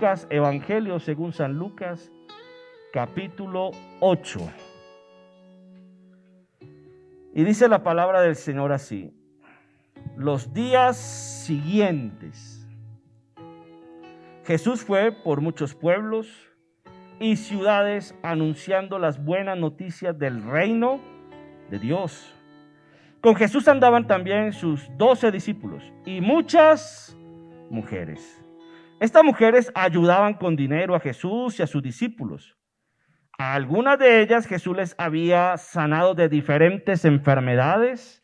Lucas, Evangelio según San Lucas, capítulo 8. Y dice la palabra del Señor así: los días siguientes, Jesús fue por muchos pueblos y ciudades anunciando las buenas noticias del reino de Dios. Con Jesús andaban también sus 12 discípulos y muchas mujeres. Estas mujeres ayudaban con dinero a Jesús y a sus discípulos. A algunas de ellas Jesús les había sanado de diferentes enfermedades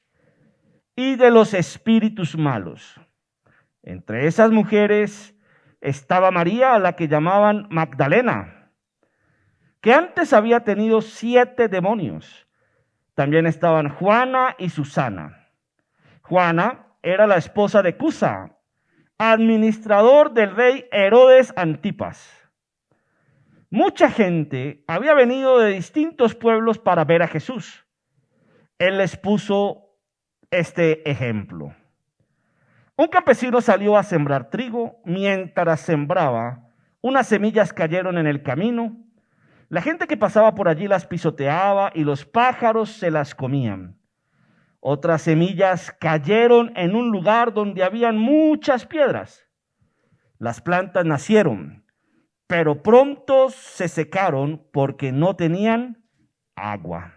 y de los espíritus malos. Entre esas mujeres estaba María, a la que llamaban Magdalena, que antes había tenido 7 demonios. También estaban Juana y Susana. Juana era la esposa de Cusa, administrador del rey Herodes Antipas. Mucha gente había venido de distintos pueblos para ver a Jesús. Él les puso este ejemplo. Un campesino salió a sembrar trigo. Mientras sembraba, unas semillas cayeron en el camino. La gente que pasaba por allí las pisoteaba y los pájaros se las comían. Otras semillas cayeron en un lugar donde habían muchas piedras. Las plantas nacieron, pero pronto se secaron porque no tenían agua.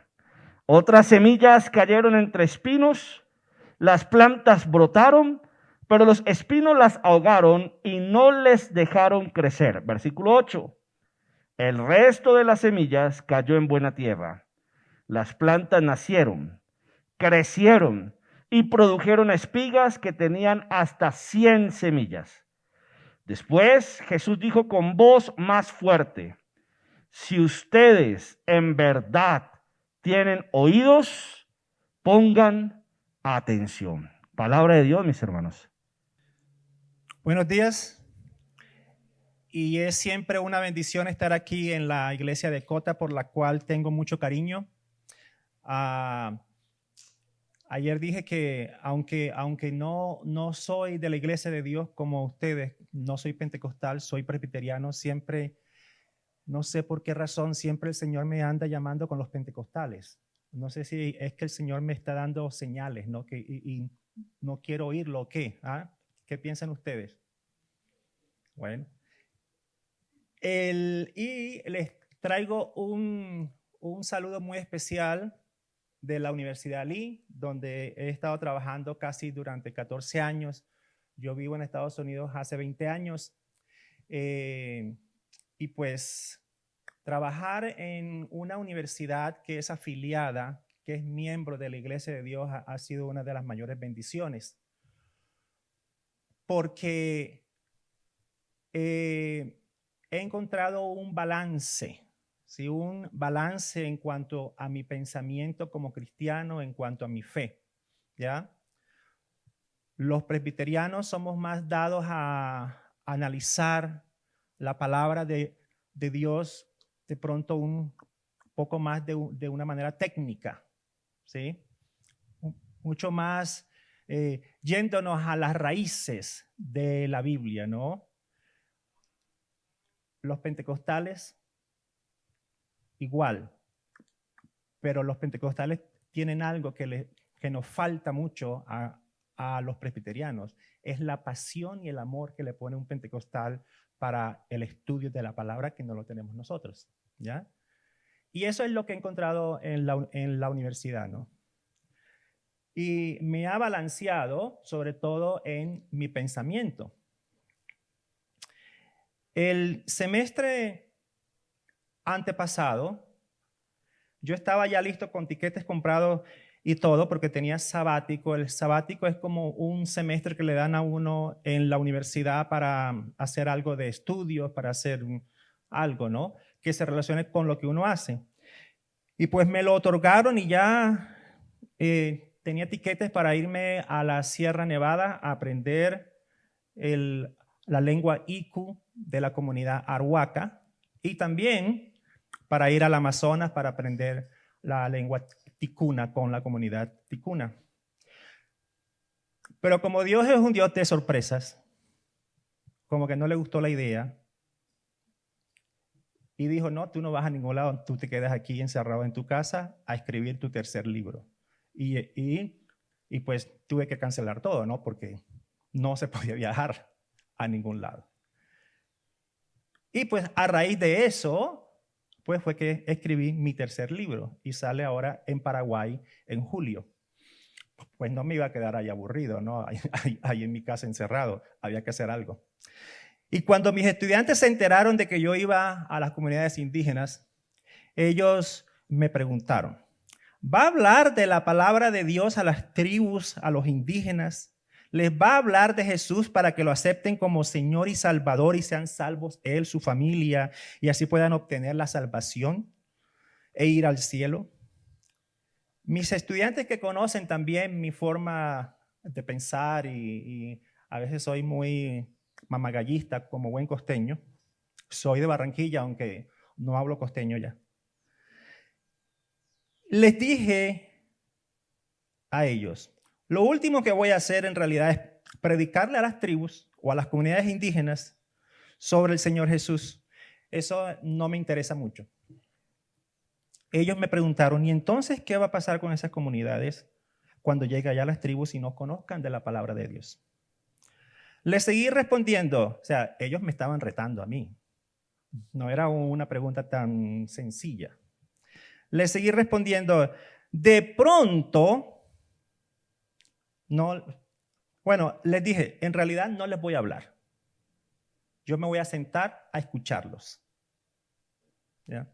Otras semillas cayeron entre espinos. Las plantas brotaron, pero los espinos las ahogaron y no les dejaron crecer. Versículo 8. El resto de las semillas cayó en buena tierra. Las plantas nacieron, crecieron y produjeron espigas que tenían hasta 100 semillas. Después Jesús dijo con voz más fuerte: si ustedes en verdad tienen oídos, pongan atención. Palabra de Dios, mis hermanos. Buenos días. Y es siempre una bendición estar aquí en la iglesia de Cota, por la cual tengo mucho cariño. Ayer dije que aunque no soy de la iglesia de Dios como ustedes, no soy pentecostal, soy presbiteriano, siempre, no sé por qué razón, siempre el Señor me anda llamando con los pentecostales. No sé si es que el Señor me está dando señales, ¿no? Y no quiero oírlo o qué. ¿Qué piensan ustedes? Bueno. Y les traigo un saludo muy especial de la Universidad Lee, donde he estado trabajando casi durante 14 años. Yo vivo en Estados Unidos hace 20 años. Y pues trabajar en una universidad que es afiliada, que es miembro de la Iglesia de Dios, ha sido una de las mayores bendiciones. Porque he encontrado un balance, ¿sí? Un balance en cuanto a mi pensamiento como cristiano, en cuanto a mi fe, ¿ya? Los presbiterianos somos más dados a analizar la palabra de Dios de pronto un poco más de una manera técnica, ¿sí? Mucho más yéndonos a las raíces de la Biblia, ¿no? Los pentecostales, igual, pero los pentecostales tienen algo que nos falta mucho a los presbiterianos, es la pasión y el amor que le pone un pentecostal para el estudio de la palabra, que no lo tenemos nosotros, ¿ya? Y eso es lo que he encontrado en la universidad, ¿no? Y me ha balanceado, sobre todo en mi pensamiento. El semestre antepasado, yo estaba ya listo con tiquetes comprados y todo, porque tenía sabático. El sabático es como un semestre que le dan a uno en la universidad para hacer algo de estudios, para hacer algo, ¿no? Que se relacione con lo que uno hace. Y pues me lo otorgaron y ya tenía tiquetes para irme a la Sierra Nevada a aprender la lengua Iku de la comunidad Arhuaca, y también para ir al Amazonas para aprender la lengua ticuna con la comunidad ticuna. Pero como Dios es un Dios de sorpresas, como que no le gustó la idea, Y dijo, no, tú no vas a ningún lado, tú te quedas aquí encerrado en tu casa a escribir tu tercer libro. Y pues tuve que cancelar todo, ¿no? Porque no se podía viajar a ningún lado. Y pues a raíz de eso, pues fue que escribí mi tercer libro y sale ahora en Paraguay en julio. Pues no me iba a quedar ahí aburrido, ¿no? Ahí en mi casa encerrado, había que hacer algo. Y cuando mis estudiantes se enteraron de que yo iba a las comunidades indígenas, ellos me preguntaron, ¿va a hablar de la palabra de Dios a las tribus, a los indígenas? ¿Les va a hablar de Jesús para que lo acepten como Señor y Salvador y sean salvos él, su familia, y así puedan obtener la salvación e ir al cielo? Mis estudiantes que conocen también mi forma de pensar y a veces soy muy mamagallista como buen costeño. Soy de Barranquilla, aunque no hablo costeño ya. Les dije a ellos, lo último que voy a hacer en realidad es predicarle a las tribus o a las comunidades indígenas sobre el Señor Jesús. Eso no me interesa mucho. Ellos me preguntaron, ¿y entonces qué va a pasar con esas comunidades cuando lleguen allá las tribus y no conozcan de la palabra de Dios? Les seguí respondiendo, o sea, ellos me estaban retando a mí. No era una pregunta tan sencilla. Les seguí respondiendo, de pronto, no, bueno, les dije, en realidad no les voy a hablar. Yo me voy a sentar a escucharlos. ¿Ya?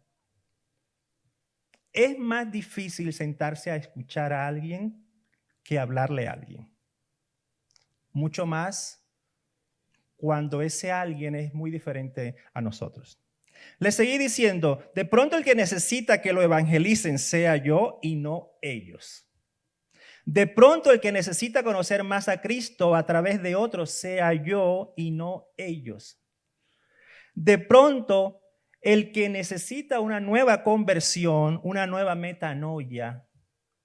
Es más difícil sentarse a escuchar a alguien que hablarle a alguien. Mucho más cuando ese alguien es muy diferente a nosotros. Les seguí diciendo, de pronto el que necesita que lo evangelicen sea yo y no ellos. De pronto el que necesita conocer más a Cristo a través de otros sea yo y no ellos. De pronto el que necesita una nueva conversión, una nueva metanoia,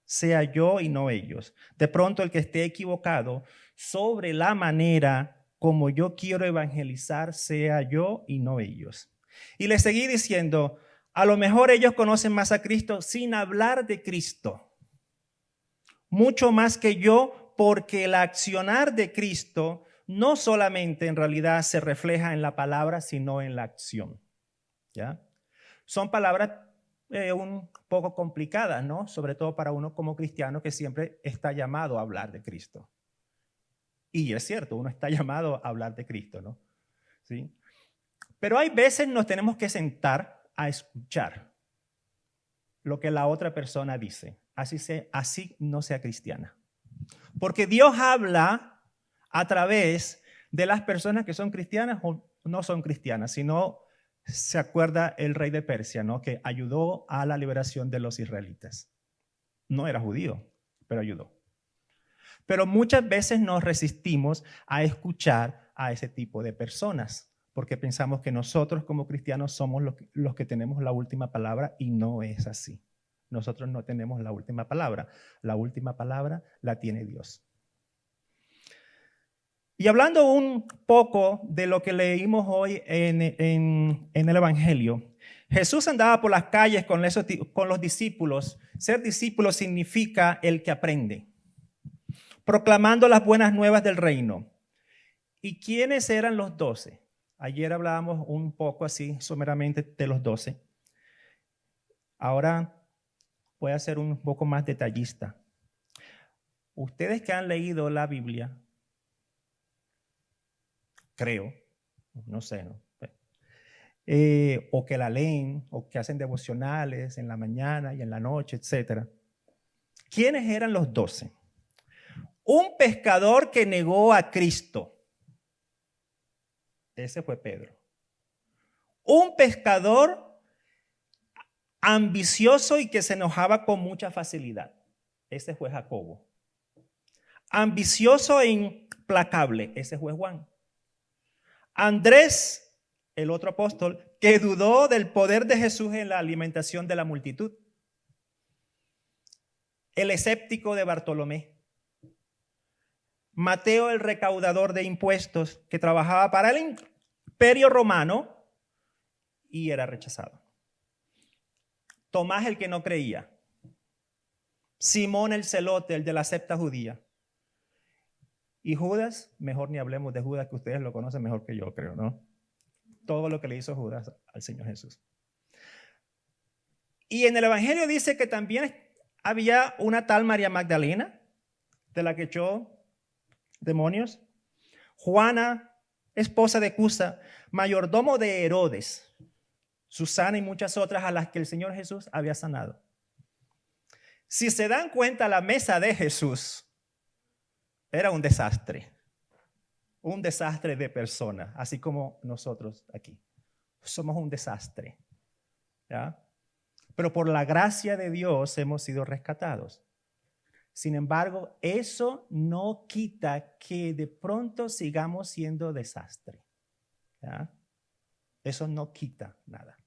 sea yo y no ellos. De pronto el que esté equivocado sobre la manera como yo quiero evangelizar, sea yo y no ellos. Y les seguí diciendo, a lo mejor ellos conocen más a Cristo sin hablar de Cristo. Mucho más que yo, porque el accionar de Cristo no solamente en realidad se refleja en la palabra, sino en la acción. ¿Ya? Son palabras un poco complicadas, ¿no? Sobre todo para uno como cristiano que siempre está llamado a hablar de Cristo. Y es cierto, uno está llamado a hablar de Cristo, ¿no? ¿Sí? Pero hay veces nos tenemos que sentar a escuchar lo que la otra persona dice, así no sea cristiana. Porque Dios habla a través de las personas que son cristianas o no son cristianas, sino se acuerda el rey de Persia, ¿no? Que ayudó a la liberación de los israelitas. No era judío, pero ayudó. Pero muchas veces nos resistimos a escuchar a ese tipo de personas, porque pensamos que nosotros como cristianos somos los que tenemos la última palabra y no es así. Nosotros no tenemos la última palabra. La última palabra la tiene Dios. Y hablando un poco de lo que leímos hoy en el Evangelio, Jesús andaba por las calles con los discípulos. Ser discípulo significa el que aprende, proclamando las buenas nuevas del reino. ¿Y quiénes eran los 12? Ayer hablábamos un poco así, someramente, de los 12. Ahora voy a ser un poco más detallista. Ustedes que han leído la Biblia, creo, no sé, ¿no? O que la leen, o que hacen devocionales en la mañana y en la noche, etc. ¿Quiénes eran los 12? Un pescador que negó a Cristo. Ese fue Pedro. Un pescador ambicioso y que se enojaba con mucha facilidad. Ese fue Jacobo. Ambicioso e implacable. Ese fue Juan. Andrés, el otro apóstol, que dudó del poder de Jesús en la alimentación de la multitud. El escéptico de Bartolomé. Mateo, el recaudador de impuestos, que trabajaba para el imperio romano y era rechazado. Tomás, el que no creía. Simón el celote, el de la secta judía. Y Judas, mejor ni hablemos de Judas, que ustedes lo conocen mejor que yo, creo, ¿no? Todo lo que le hizo Judas al Señor Jesús. Y en el Evangelio dice que también había una tal María Magdalena, de la que echó demonios. Juana, esposa de Cusa, mayordomo de Herodes. Susana y muchas otras a las que el Señor Jesús había sanado. Si se dan cuenta, la mesa de Jesús era un desastre de personas, así como nosotros aquí. Somos un desastre, ¿ya? Pero por la gracia de Dios hemos sido rescatados. Sin embargo, eso no quita que de pronto sigamos siendo desastre, ¿ya? Eso no quita nada.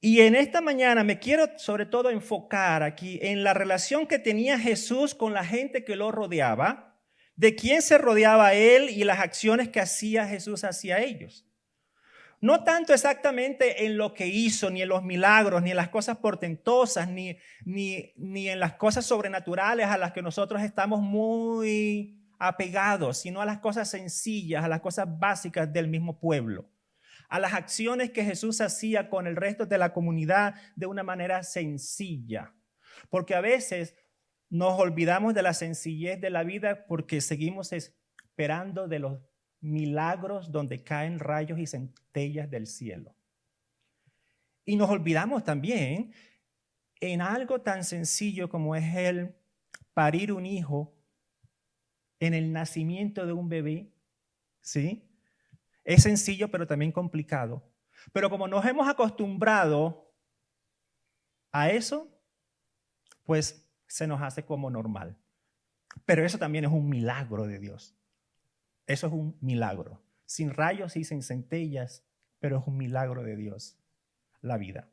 Y en esta mañana me quiero sobre todo enfocar aquí en la relación que tenía Jesús con la gente que lo rodeaba, de quién se rodeaba él y las acciones que hacía Jesús hacia ellos. No tanto exactamente en lo que hizo, ni en los milagros, ni en las cosas portentosas, ni en las cosas sobrenaturales a las que nosotros estamos muy apegados, sino a las cosas sencillas, a las cosas básicas del mismo pueblo. A las acciones que Jesús hacía con el resto de la comunidad de una manera sencilla. Porque a veces nos olvidamos de la sencillez de la vida porque seguimos esperando de los milagros donde caen rayos y centellas del cielo. Y nos olvidamos también en algo tan sencillo como es el parir un hijo, en el nacimiento de un bebé, ¿sí? Es sencillo, pero también complicado. Pero como nos hemos acostumbrado a eso, pues se nos hace como normal. Pero eso también es un milagro de Dios. Eso es un milagro. Sin rayos y sin centellas, pero es un milagro de Dios, la vida.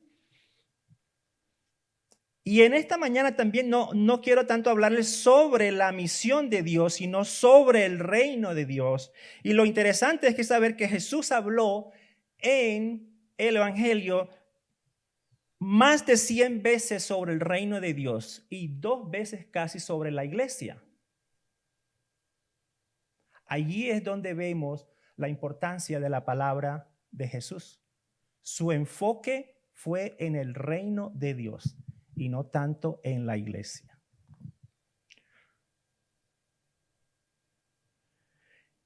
Y en esta mañana también no quiero tanto hablarles sobre la misión de Dios, sino sobre el reino de Dios. Y lo interesante es que saber que Jesús habló en el Evangelio más de 100 veces sobre el reino de Dios y 2 veces casi sobre la iglesia. Allí es donde vemos la importancia de la palabra de Jesús. Su enfoque fue en el reino de Dios y no tanto en la iglesia.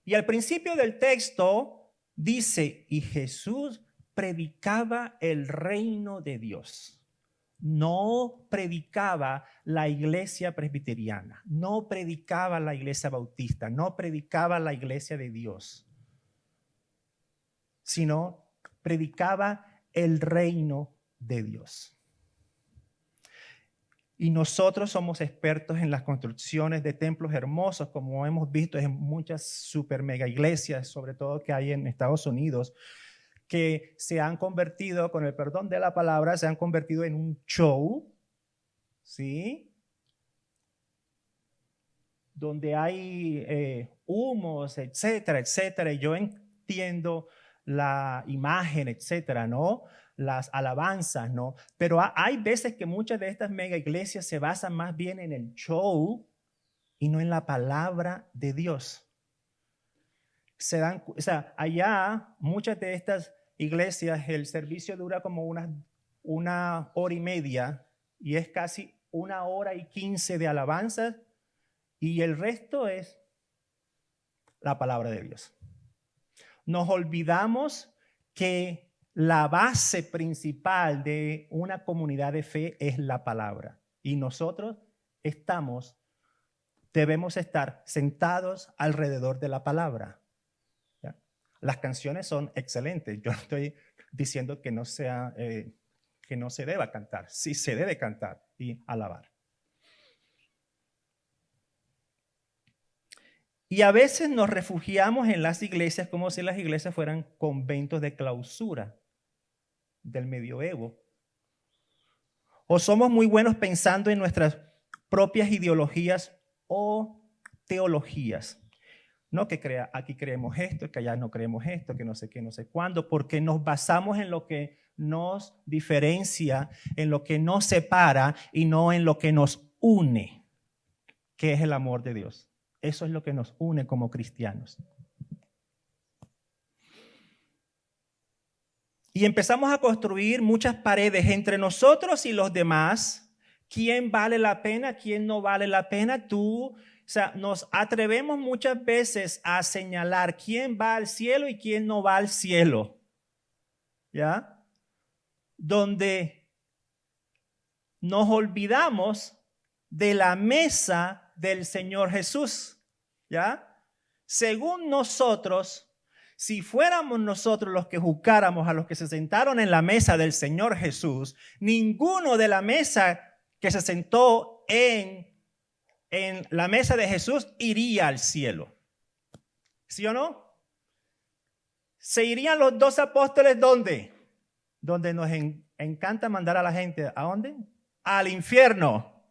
Y al principio del texto dice, y Jesús predicaba el reino de Dios. No predicaba la iglesia presbiteriana, no predicaba la iglesia bautista, no predicaba la iglesia de Dios, sino predicaba el reino de Dios. Y nosotros somos expertos en las construcciones de templos hermosos, como hemos visto en muchas super mega iglesias, sobre todo que hay en Estados Unidos, que se han convertido, con el perdón de la palabra, se han convertido en un show, ¿sí? Donde hay humos, etcétera, etcétera. Y yo entiendo la imagen, etcétera, ¿no? Las alabanzas, ¿no? Pero hay veces que muchas de estas mega iglesias se basan más bien en el show y no en la palabra de Dios. Allá muchas de estas iglesias el servicio dura como una hora y media y es casi 1 hora y 15 de alabanzas y el resto es la palabra de Dios. Nos olvidamos que la base principal de una comunidad de fe es la palabra y nosotros debemos estar sentados alrededor de la palabra. Las canciones son excelentes. Yo no estoy diciendo que no se deba cantar. Sí se debe cantar y alabar. Y a veces nos refugiamos en las iglesias como si las iglesias fueran conventos de clausura del medioevo. O somos muy buenos pensando en nuestras propias ideologías o teologías. No que aquí creemos esto, que allá no creemos esto, que no sé qué, no sé cuándo, porque nos basamos en lo que nos diferencia, en lo que nos separa y no en lo que nos une, que es el amor de Dios. Eso es lo que nos une como cristianos. Y empezamos a construir muchas paredes entre nosotros y los demás. ¿Quién vale la pena? ¿Quién no vale la pena? O sea, nos atrevemos muchas veces a señalar quién va al cielo y quién no va al cielo. ¿Ya? Donde nos olvidamos de la mesa del Señor Jesús. ¿Ya? Según nosotros, si fuéramos nosotros los que juzgáramos a los que se sentaron en la mesa del Señor Jesús, ninguno de la mesa que se sentó en la mesa de Jesús iría al cielo. ¿Sí o no? ¿Se irían los 12 apóstoles dónde? Donde nos encanta mandar a la gente, ¿a dónde? Al infierno.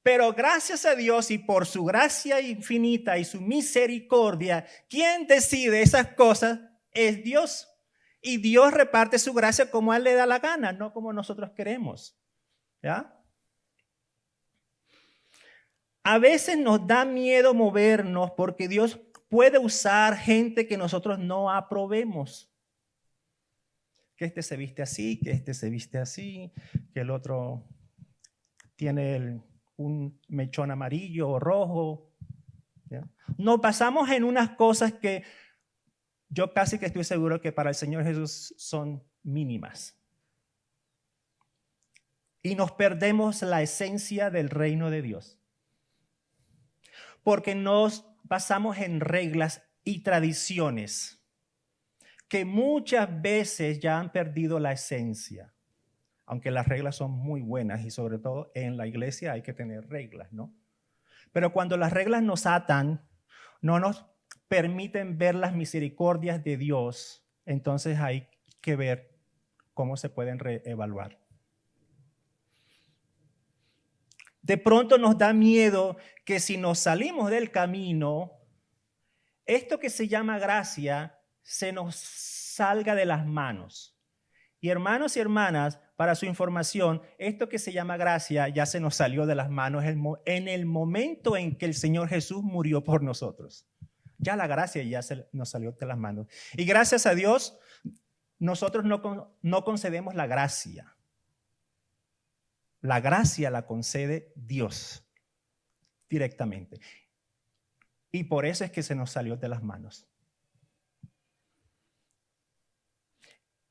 Pero gracias a Dios y por su gracia infinita y su misericordia, quien decide esas cosas es Dios. Y Dios reparte su gracia como a Él le da la gana, no como nosotros queremos. ¿Ya? A veces nos da miedo movernos porque Dios puede usar gente que nosotros no aprobemos. Que este se viste así, que este se viste así, que el otro tiene un mechón amarillo o rojo. ¿Ya? Nos basamos en unas cosas que yo casi que estoy seguro que para el Señor Jesús son mínimas. Y nos perdemos la esencia del reino de Dios. Porque nos basamos en reglas y tradiciones que muchas veces ya han perdido la esencia. Aunque las reglas son muy buenas y sobre todo en la iglesia hay que tener reglas, ¿no? Pero cuando las reglas nos atan, no nos permiten ver las misericordias de Dios, entonces hay que ver cómo se pueden reevaluar. De pronto nos da miedo que si nos salimos del camino, esto que se llama gracia se nos salga de las manos. Y hermanos y hermanas, para su información, esto que se llama gracia ya se nos salió de las manos en el momento en que el Señor Jesús murió por nosotros. Ya la gracia ya se nos salió de las manos. Y gracias a Dios, nosotros no concedemos la gracia. La gracia la concede Dios directamente. Y por eso es que se nos salió de las manos.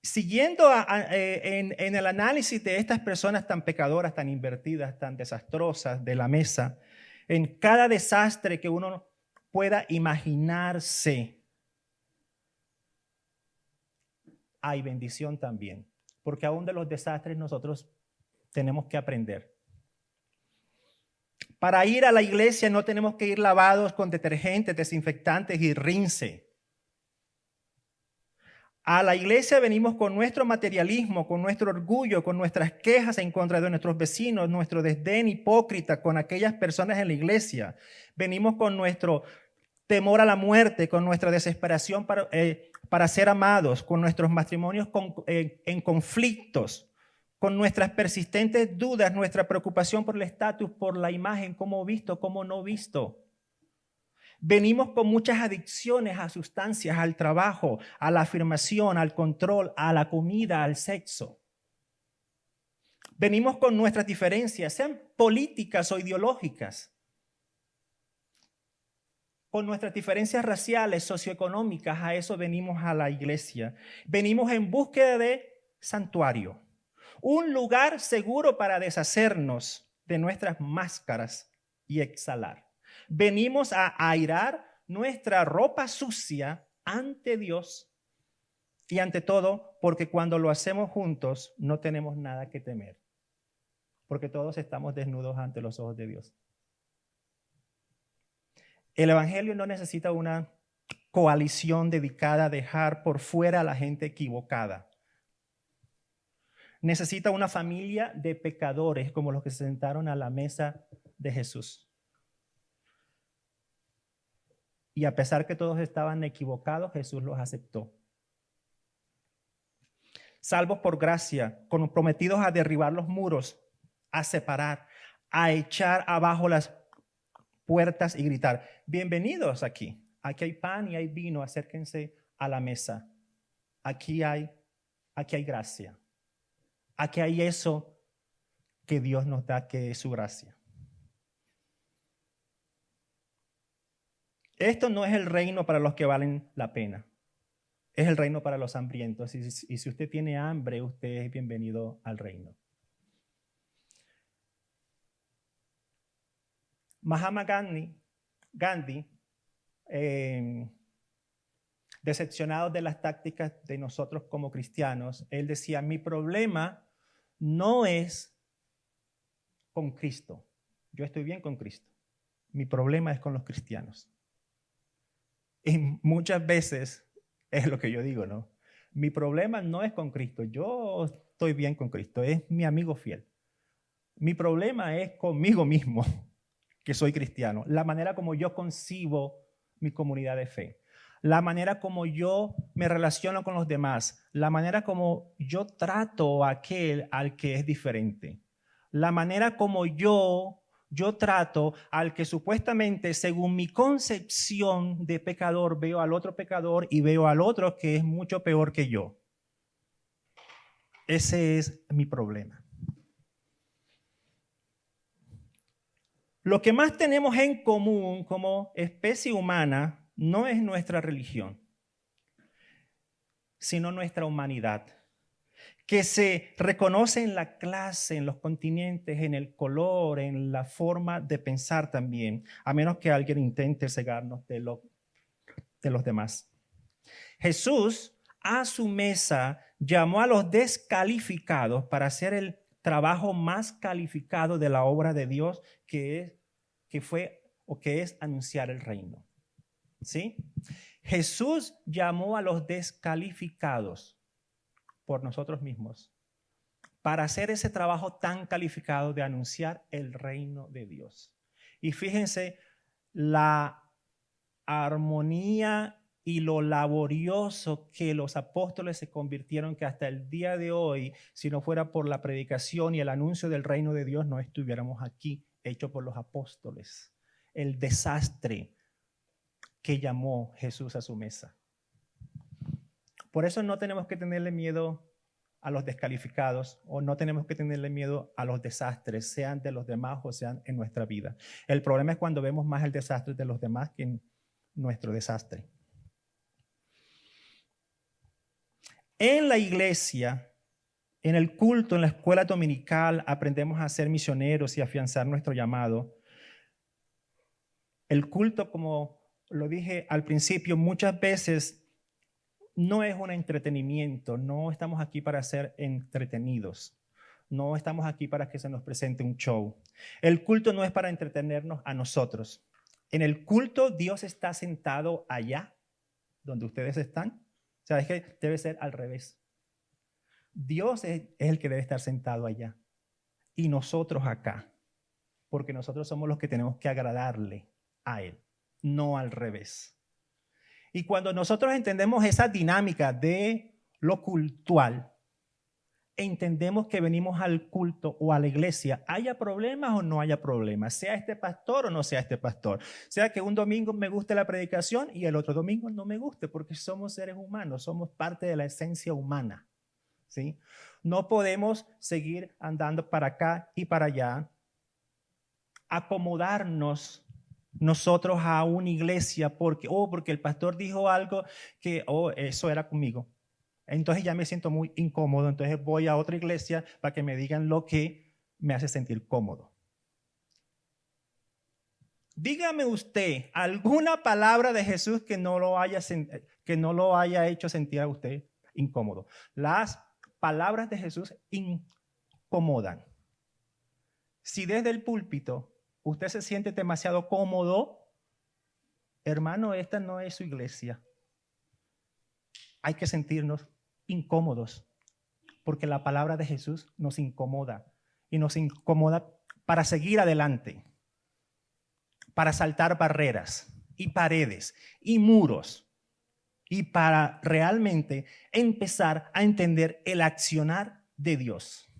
Siguiendo en el análisis de estas personas tan pecadoras, tan invertidas, tan desastrosas de la mesa, en cada desastre que uno pueda imaginarse, hay bendición también. Porque aún de los desastres nosotros tenemos que aprender. Para ir a la iglesia no tenemos que ir lavados con detergentes, desinfectantes y rinse. A la iglesia venimos con nuestro materialismo, con nuestro orgullo, con nuestras quejas en contra de nuestros vecinos, nuestro desdén hipócrita con aquellas personas en la iglesia. Venimos con nuestro temor a la muerte, con nuestra desesperación para ser amados, con nuestros matrimonios en conflictos, con nuestras persistentes dudas, nuestra preocupación por el estatus, por la imagen, cómo visto, cómo no visto. Venimos con muchas adicciones a sustancias, al trabajo, a la afirmación, al control, a la comida, al sexo. Venimos con nuestras diferencias, sean políticas o ideológicas. Con nuestras diferencias raciales, socioeconómicas, a eso venimos a la iglesia. Venimos en búsqueda de santuario. Un lugar seguro para deshacernos de nuestras máscaras y exhalar. Venimos a airar nuestra ropa sucia ante Dios y ante todo porque cuando lo hacemos juntos no tenemos nada que temer. Porque todos estamos desnudos ante los ojos de Dios. El evangelio no necesita una coalición dedicada a dejar por fuera a la gente equivocada. Necesita una familia de pecadores como los que se sentaron a la mesa de Jesús. Y a pesar que todos estaban equivocados, Jesús los aceptó. Salvos por gracia, comprometidos a derribar los muros, a separar, a echar abajo las puertas y gritar, bienvenidos aquí. Aquí hay pan y hay vino, acérquense a la mesa. Aquí hay gracia. Aquí hay eso que Dios nos da, que es su gracia. Esto no es el reino para los que valen la pena. Es el reino para los hambrientos. Y si usted tiene hambre, usted es bienvenido al reino. Mahatma Gandhi, decepcionado de las tácticas de nosotros como cristianos, él decía, mi problema no es con Cristo. Yo estoy bien con Cristo. Mi problema es con los cristianos. Y muchas veces es lo que yo digo, ¿no? Mi problema no es con Cristo. Yo estoy bien con Cristo. Es mi amigo fiel. Mi problema es conmigo mismo, que soy cristiano. La manera como yo concibo mi comunidad de fe. La manera como yo me relaciono con los demás. La manera como yo trato a aquel al que es diferente. La manera como yo trato al que supuestamente, según mi concepción de pecador, veo al otro pecador y veo al otro que es mucho peor que yo. Ese es mi problema. Lo que más tenemos en común como especie humana no es nuestra religión, sino nuestra humanidad, que se reconoce en la clase, en los continentes, en el color, en la forma de pensar también, a menos que alguien intente cegarnos de los demás. Jesús a su mesa llamó a los descalificados para hacer el trabajo más calificado de la obra de Dios, que es anunciar el reino. ¿Sí? Jesús llamó a los descalificados por nosotros mismos para hacer ese trabajo tan calificado de anunciar el reino de Dios. Y fíjense la armonía y lo laborioso que los apóstoles se convirtieron, que hasta el día de hoy, si no fuera por la predicación y el anuncio del reino de Dios, no estuviéramos aquí, hecho por los apóstoles. El desastre que llamó Jesús a su mesa. Por eso no tenemos que tenerle miedo a los descalificados, o no tenemos que tenerle miedo a los desastres, sean de los demás o sean en nuestra vida. El problema es cuando vemos más el desastre de los demás que en nuestro desastre. En la iglesia, en el culto, en la escuela dominical, aprendemos a ser misioneros y afianzar nuestro llamado. El culto, como lo dije al principio, muchas veces no es un entretenimiento. No estamos aquí para ser entretenidos. No estamos aquí para que se nos presente un show. El culto no es para entretenernos a nosotros. En el culto Dios está sentado allá, donde ustedes están. O sea, es que debe ser al revés. Dios es el que debe estar sentado allá y nosotros acá, porque nosotros somos los que tenemos que agradarle a Él, no al revés. Y cuando nosotros entendemos esa dinámica de lo cultual, entendemos que venimos al culto o a la iglesia, haya problemas o no haya problemas, sea este pastor o no sea este pastor, sea que un domingo me guste la predicación y el otro domingo no me guste, porque somos seres humanos, somos parte de la esencia humana, ¿sí? No podemos seguir andando para acá y para allá, acomodarnos nosotros a una iglesia porque el pastor dijo algo que, eso era conmigo. Entonces ya me siento muy incómodo, entonces voy a otra iglesia para que me digan lo que me hace sentir cómodo. Dígame usted alguna palabra de Jesús que no lo haya hecho sentir a usted incómodo. Las palabras de Jesús incomodan. Si desde el púlpito usted se siente demasiado cómodo, hermano, esta no es su iglesia. Hay que sentirnos incómodos, porque la palabra de Jesús nos incomoda, y nos incomoda para seguir adelante, para saltar barreras y paredes y muros. Y para realmente empezar a entender el accionar de Dios.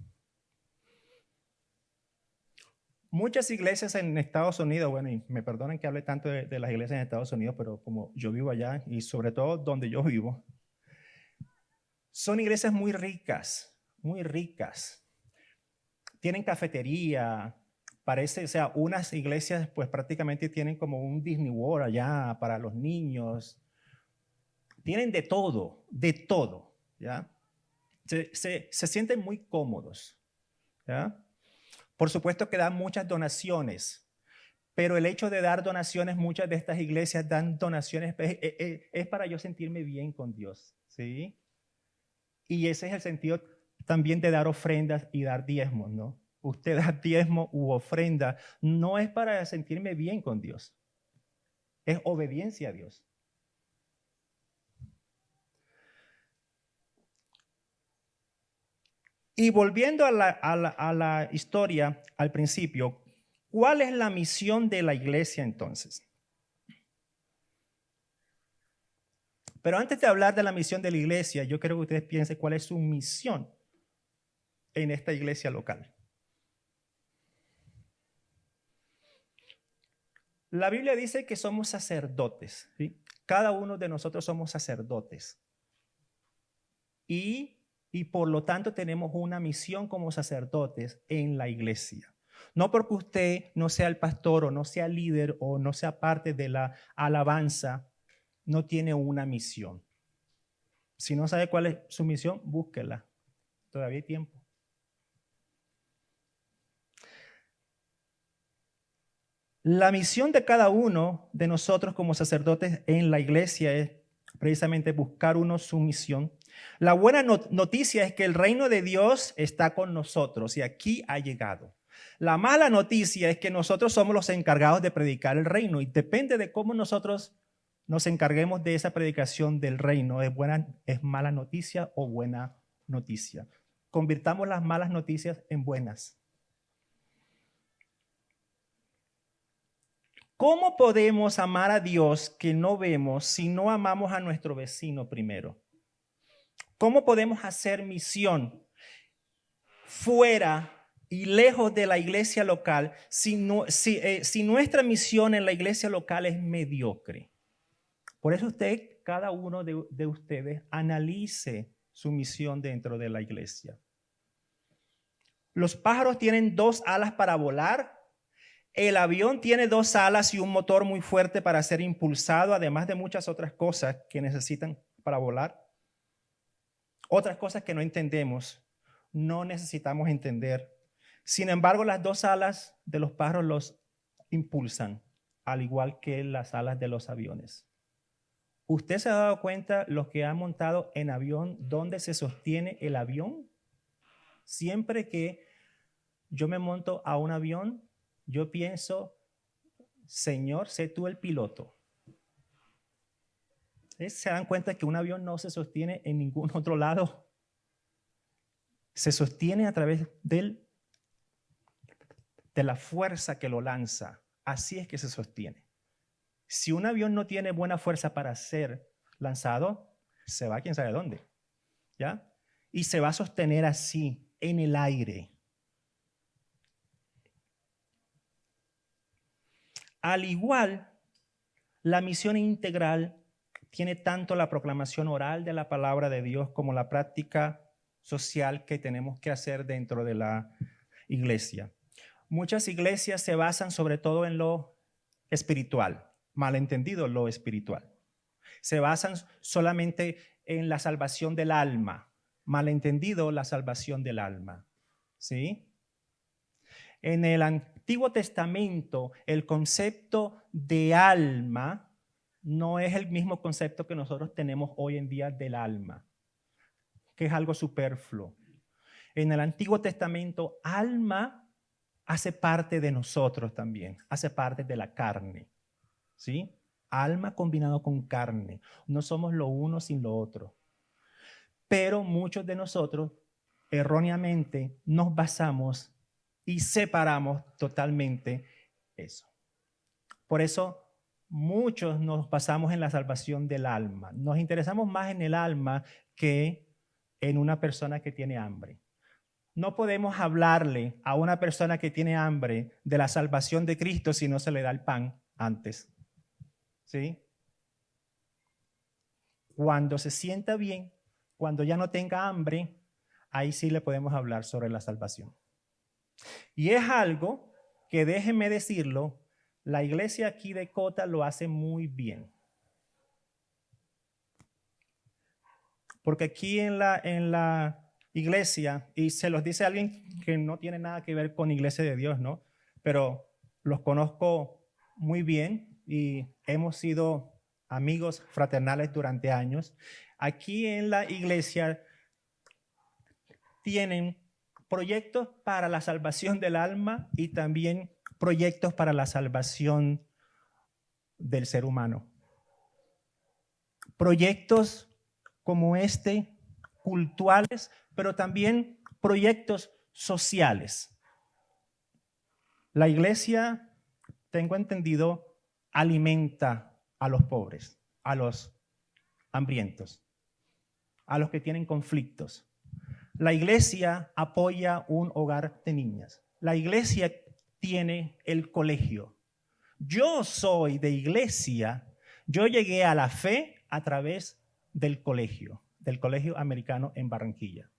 Muchas iglesias en Estados Unidos, bueno, y me perdonen que hable tanto de las iglesias en Estados Unidos, pero como yo vivo allá y sobre todo donde yo vivo, son iglesias muy ricas, muy ricas. Tienen cafetería, parece, o sea, unas iglesias pues prácticamente tienen como un Disney World allá para los niños. Tienen de todo, ¿ya? Se sienten muy cómodos, ¿ya? Por supuesto que dan muchas donaciones, pero el hecho de dar donaciones, muchas de estas iglesias dan donaciones, es para yo sentirme bien con Dios, ¿sí? Y ese es el sentido también de dar ofrendas y dar diezmos, ¿no? Usted da diezmo u ofrenda, no es para sentirme bien con Dios, es obediencia a Dios. Y volviendo a la historia al principio, ¿cuál es la misión de la iglesia entonces? Pero antes de hablar de la misión de la iglesia, yo quiero que ustedes piensen cuál es su misión en esta iglesia local. La Biblia dice que somos sacerdotes, ¿sí? Cada uno de nosotros somos sacerdotes. Y por lo tanto tenemos una misión como sacerdotes en la iglesia. No porque usted no sea el pastor o no sea líder o no sea parte de la alabanza, no tiene una misión. Si no sabe cuál es su misión, búsquela. Todavía hay tiempo. La misión de cada uno de nosotros como sacerdotes en la iglesia es precisamente buscar uno su misión. La buena noticia es que el reino de Dios está con nosotros y aquí ha llegado. La mala noticia es que nosotros somos los encargados de predicar el reino y depende de cómo nosotros nos encarguemos de esa predicación del reino. ¿Es mala noticia o buena noticia? Convirtamos las malas noticias en buenas. ¿Cómo podemos amar a Dios que no vemos si no amamos a nuestro vecino primero? ¿Cómo podemos hacer misión fuera y lejos de la iglesia local si nuestra misión en la iglesia local es mediocre? Por eso cada uno de ustedes, analice su misión dentro de la iglesia. Los pájaros tienen 2 alas para volar. El avión tiene 2 alas y un motor muy fuerte para ser impulsado, además de muchas otras cosas que necesitan para volar. Otras cosas que no entendemos, no necesitamos entender. Sin embargo, las 2 alas de los pájaros los impulsan, al igual que las alas de los aviones. ¿Usted se ha dado cuenta, los que han montado en avión, dónde se sostiene el avión? Siempre que yo me monto a un avión, yo pienso, Señor, sé tú el piloto. ¿Se dan cuenta que un avión no se sostiene en ningún otro lado? Se sostiene a través de la fuerza que lo lanza. Así es que se sostiene. Si un avión no tiene buena fuerza para ser lanzado, se va a quién sabe dónde, ¿ya? Y se va a sostener así, en el aire. Al igual, la misión integral tiene tanto la proclamación oral de la palabra de Dios como la práctica social que tenemos que hacer dentro de la iglesia. Muchas iglesias se basan sobre todo en lo espiritual, malentendido lo espiritual. Se basan solamente en la salvación del alma, malentendido la salvación del alma, ¿sí? En el Antiguo Testamento, el concepto de alma no es el mismo concepto que nosotros tenemos hoy en día del alma, que es algo superfluo. En el Antiguo Testamento, alma hace parte de nosotros también, hace parte de la carne, ¿sí? Alma combinado con carne. No somos lo uno sin lo otro. Pero muchos de nosotros erróneamente nos basamos y separamos totalmente eso. Por eso muchos nos basamos en la salvación del alma. Nos interesamos más en el alma que en una persona que tiene hambre. No podemos hablarle a una persona que tiene hambre de la salvación de Cristo si no se le da el pan antes. ¿Sí? Cuando se sienta bien, cuando ya no tenga hambre, ahí sí le podemos hablar sobre la salvación. Y es algo que, déjenme decirlo, la iglesia aquí de Cota lo hace muy bien. Porque aquí en la iglesia, y se los dice alguien que no tiene nada que ver con Iglesia de Dios, ¿no? Pero los conozco muy bien y hemos sido amigos fraternales durante años. Aquí en la iglesia tienen proyectos para la salvación del alma y también proyectos para la salvación del ser humano. Proyectos como este, cultuales, pero también proyectos sociales. La iglesia, tengo entendido, alimenta a los pobres, a los hambrientos, a los que tienen conflictos. La iglesia apoya un hogar de niñas. La iglesia tiene el colegio. Yo soy de iglesia. Yo llegué a la fe a través del colegio americano en Barranquilla.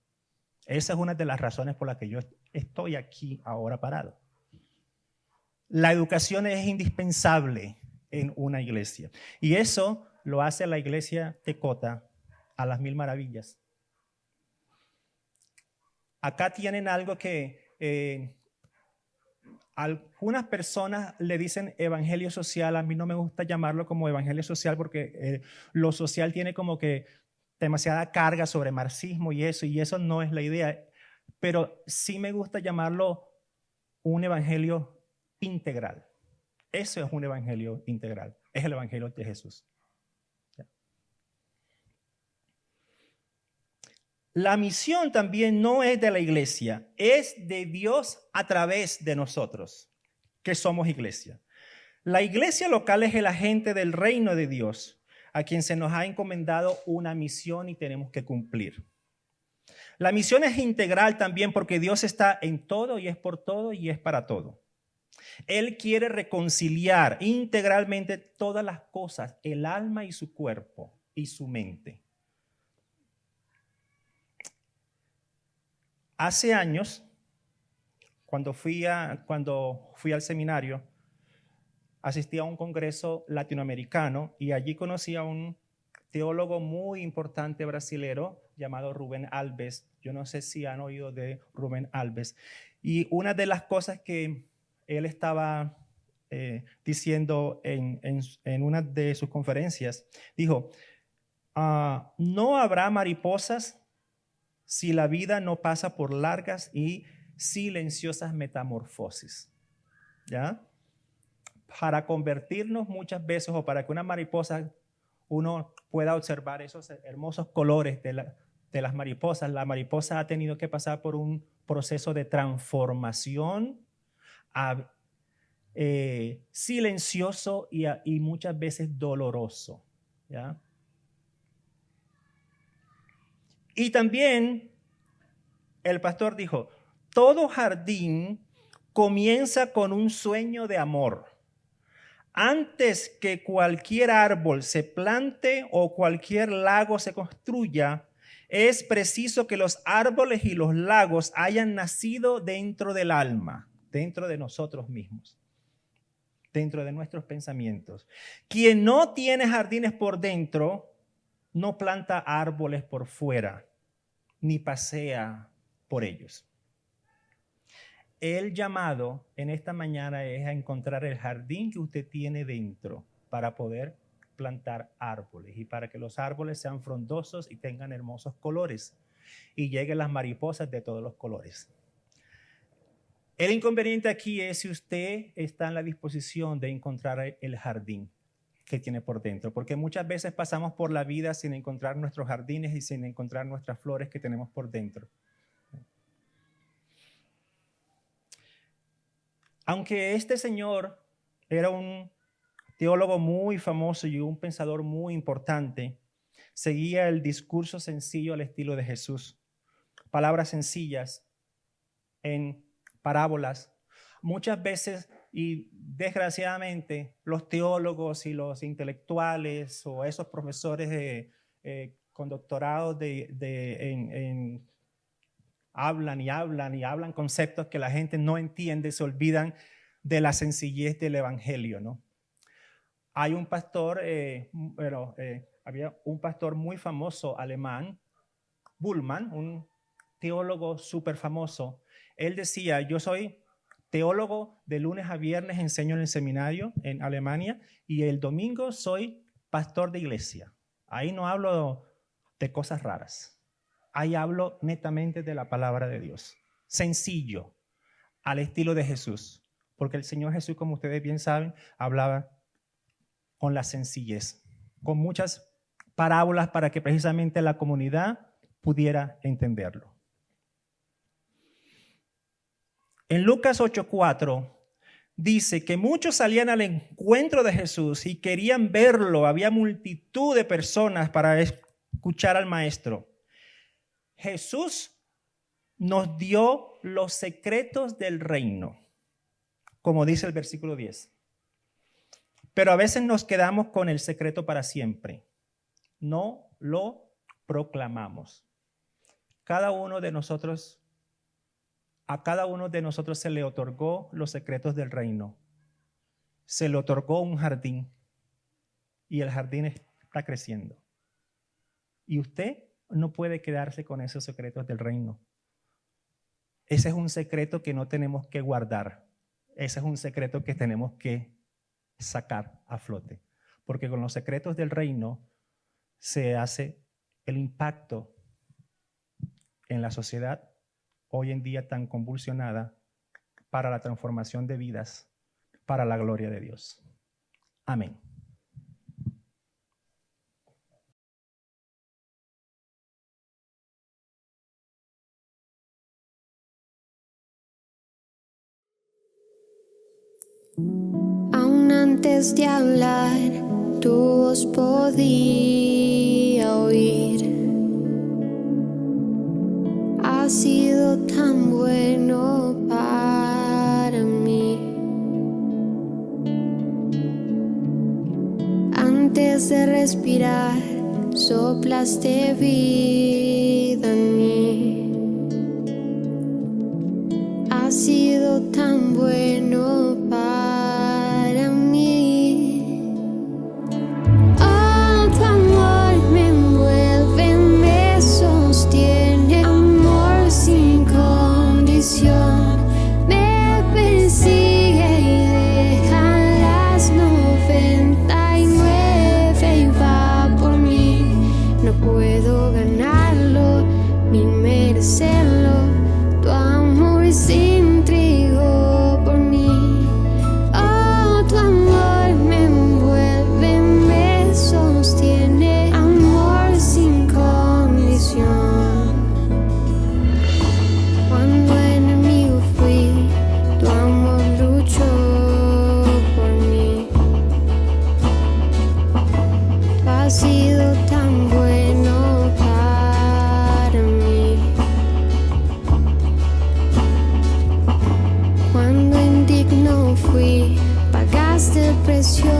Esa es una de las razones por las que yo estoy aquí ahora parado. La educación es indispensable en una iglesia. Y eso lo hace la iglesia de Cota a las mil maravillas. Acá tienen algo que algunas personas le dicen evangelio social. A mí no me gusta llamarlo como evangelio social porque lo social tiene como que demasiada carga sobre marxismo y eso no es la idea. Pero sí me gusta llamarlo un evangelio integral. Eso es un evangelio integral. Es el evangelio de Jesús. La misión también no es de la iglesia, es de Dios a través de nosotros, que somos iglesia. La iglesia local es el agente del reino de Dios, a quien se nos ha encomendado una misión y tenemos que cumplir. La misión es integral también porque Dios está en todo y es por todo y es para todo. Él quiere reconciliar integralmente todas las cosas, el alma y su cuerpo y su mente. Hace años, cuando fui al seminario, asistí a un congreso latinoamericano y allí conocí a un teólogo muy importante brasilero llamado Rubén Alves. Yo no sé si han oído de Rubén Alves. Y una de las cosas que él estaba diciendo en una de sus conferencias, dijo, no habrá mariposas si la vida no pasa por largas y silenciosas metamorfosis. ¿Ya? Para convertirnos muchas veces o para que una mariposa uno pueda observar esos hermosos colores de las mariposas, la mariposa ha tenido que pasar por un proceso de transformación silencioso y muchas veces doloroso. ¿Ya? Y también el pastor dijo, todo jardín comienza con un sueño de amor. Antes que cualquier árbol se plante o cualquier lago se construya, es preciso que los árboles y los lagos hayan nacido dentro del alma, dentro de nosotros mismos, dentro de nuestros pensamientos. Quien no tiene jardines por dentro, no planta árboles por fuera, ni pasea por ellos. El llamado en esta mañana es a encontrar el jardín que usted tiene dentro para poder plantar árboles y para que los árboles sean frondosos y tengan hermosos colores y lleguen las mariposas de todos los colores. El inconveniente aquí es si usted está en la disposición de encontrar el jardín que tiene por dentro, porque muchas veces pasamos por la vida sin encontrar nuestros jardines y sin encontrar nuestras flores que tenemos por dentro. Aunque este señor era un teólogo muy famoso y un pensador muy importante, seguía el discurso sencillo al estilo de Jesús. Palabras sencillas en parábolas. Muchas veces, y desgraciadamente, los teólogos y los intelectuales o esos profesores con doctorados hablan conceptos que la gente no entiende, se olvidan de la sencillez del evangelio, ¿no? Hay un pastor, había un pastor muy famoso alemán, Bullmann, un teólogo súper famoso. Él decía, yo soy teólogo de lunes a viernes, enseño en el seminario en Alemania y el domingo soy pastor de iglesia. Ahí no hablo de cosas raras. Ahí hablo netamente de la palabra de Dios. Sencillo, al estilo de Jesús. Porque el Señor Jesús, como ustedes bien saben, hablaba con la sencillez, con muchas parábolas para que precisamente la comunidad pudiera entenderlo. En Lucas 8:4 dice que muchos salían al encuentro de Jesús y querían verlo. Había multitud de personas para escuchar al maestro. Jesús nos dio los secretos del reino, como dice el versículo 10. Pero a veces nos quedamos con el secreto para siempre. No lo proclamamos. A cada uno de nosotros se le otorgó los secretos del reino. Se le otorgó un jardín y el jardín está creciendo. Y usted no puede quedarse con esos secretos del reino. Ese es un secreto que no tenemos que guardar. Ese es un secreto que tenemos que sacar a flote. Porque con los secretos del reino se hace el impacto en la sociedad hoy en día tan convulsionada para la transformación de vidas, para la gloria de Dios. Amén. Aún antes de hablar, tu voz podía oír. Has sido tan bueno para mí. Antes de respirar, soplaste vida en mí. Has sido tan bueno para mí. Oh, tu amor me envuelve, me sostiene, amor sin condición. Me persigue y deja las 99 y va por mí. No puedo ganarlo ni merecerlo. Tu amor se entregó por mí. Oh, tu amor me envuelve, me sostiene, amor sin condición. Cuando enemigo fui, tu amor luchó por mí. Tú has sido tan bueno para mí. Cuando indigno fui, pagaste el precio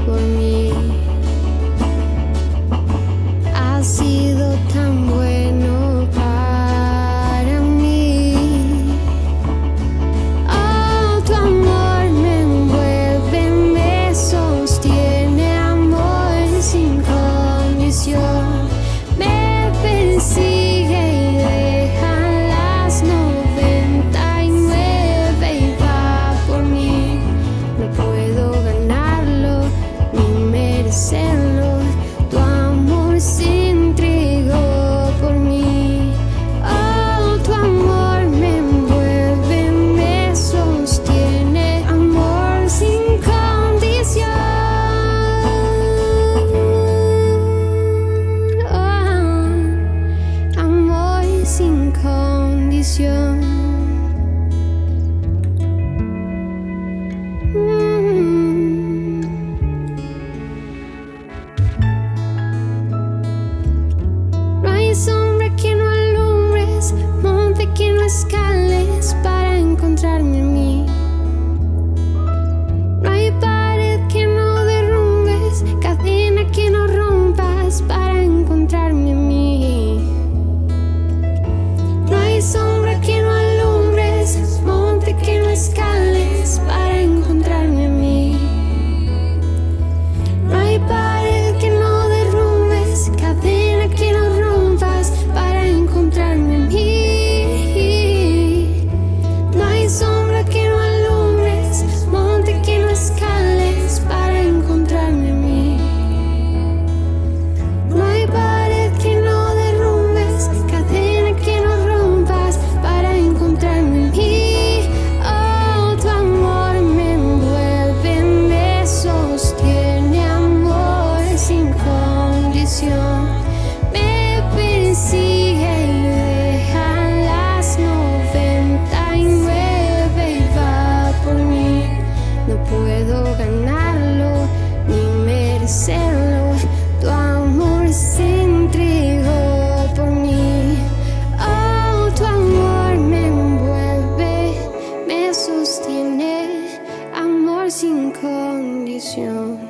por mí. Has sido tan bueno para mí. Oh, tu amor me envuelve, me sostiene, amor sin condición. Me persigue y deja las 99 y va por mí. No puedo ganar. encontrarme a mí. No hay pared que no derrumbes, cadena que no rompas para encontrarme a mí. No hay sombra que no alumbres, monte que no escales para encontrarme a mí. No hay pared que no derrumbes, cadena que no rompas para encontrarme a mí. No hay sombra que no alumbres, monte que no escales para encontrarme a mí. No hay pared que no derrumbes, cadena que no rompas para encontrarme a mí. Oh, tu amor me envuelve, me sostiene, amor sin condición. Me persigue y deja las 99 y va por mí. No puedo ganarlo ni merecerlo. Tu amor se entregó por mí. Oh, tu amor me envuelve, me sostiene, amor sin condición.